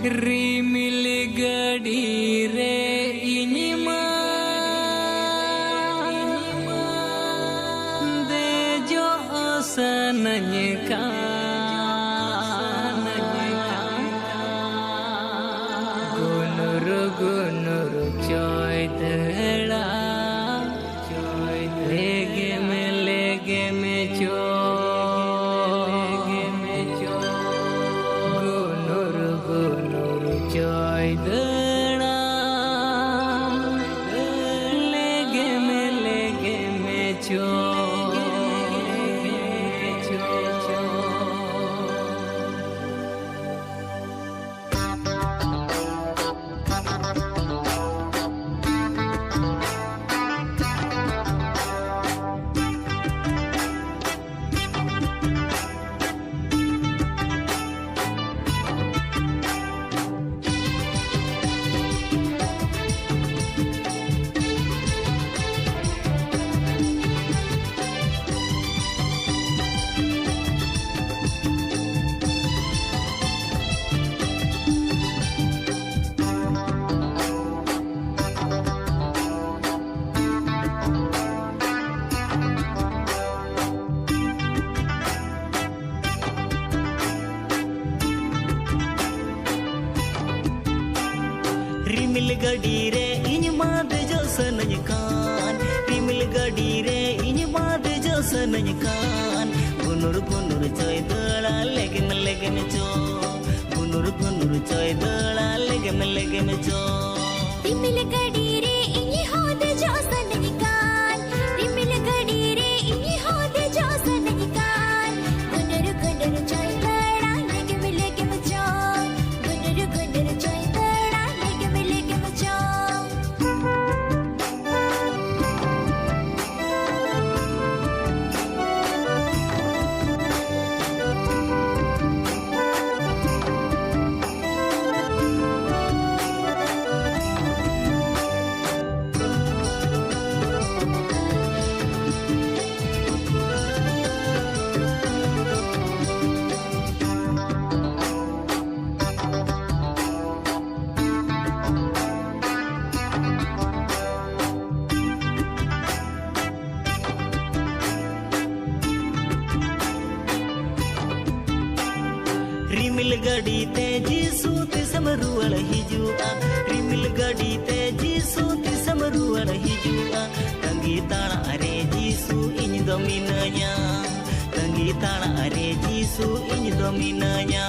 रिमिल गड़ी रे इनिमा दे जो सनन का गुनुर चोय दड़ा लेगे में चो गुनुर चोय दड़ा लेगे में चो रिमिल गड़ी रे इन माद जो सनन कान रिमिल गड़ी रे इन माद जो सनन कान गुनुर चोय दड़ा लेगे में चो गुनुर चोय दड़ा लेगे में चो रिमिल गड़ी रे इन होद जो सनन कान रिमिल गड़ी रे इन होद जो सनन कान गुनुर चोय दड़ा लेगे में चो गुनुर चोय दड़ा लेगे में चो रिमिल गड़ी ते जीसू ते समरुअल हिजुआ रिमिल गड़ी ते जीसू ते समरुअल हिजुआ तंगी ताना अरे जीसू इन दो मिनया तंगी ताना अरे जीसू इन दो मिनया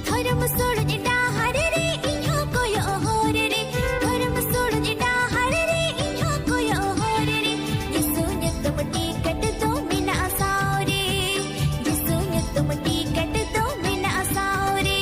धर्म सोड़ जिडा हरे रे इन्हो कोयो होरे रे धर्म सोड़ जिडा हरे रे इन्हो कोयो होरे रे यीशु ने तुम टिकट दो मिना साओरे यीशु ने तुम टिकट दो मिना साओरे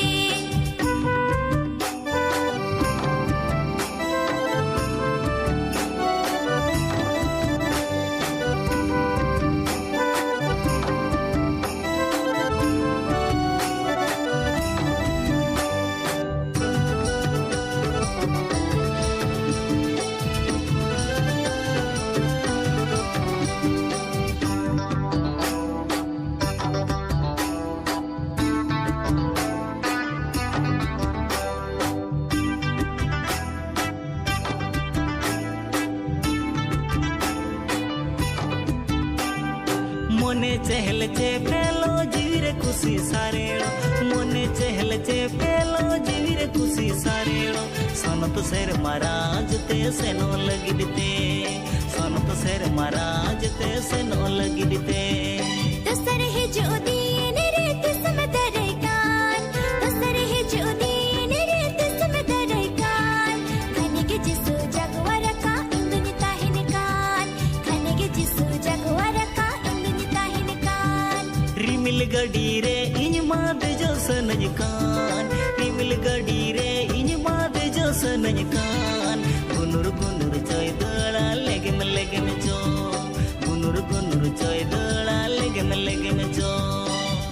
मोने चहल चे पेलो जीविरे खुशी सारेड़ो मोने चहल चे पेलो जीविरे खुशी सारेड़ो सोनत सेर महाराज ते सेनो लगिदते सोनत सेर महाराज ते सेनो लगिदते दसर है जो दीन रे तिसम दरकान दसर है जो दीन रे तिसम दरकान खाने के जिसु जगवर का इंदुनि ताहिन कान खाने के जिसु जगवर का रिमिल गड़ी रे इन माद जो सनन कान रिमिल गड़ी रे इन माद जो सनन कान गुनुर चोय दड़ा लेगे में चो गुनुर चोय दड़ा लेगे में चो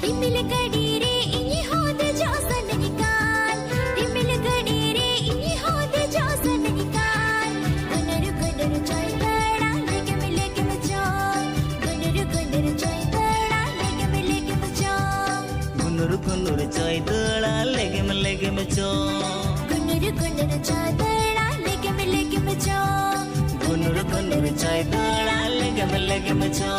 रिमिल गड़ी रे इन होद जो सनन कान रिमिल गड़ी रे इन होद जो सनन कान गुनुर चोय दड़ा लेगे में चो गुनुर चोय दड़ा लेगे में चो गुनुर चोय दड़ा लेगे में चो गुनुर गुनुर चाय दड़ा लेके में चो गुनुर गुनुर चाय दड़ा लेके में चो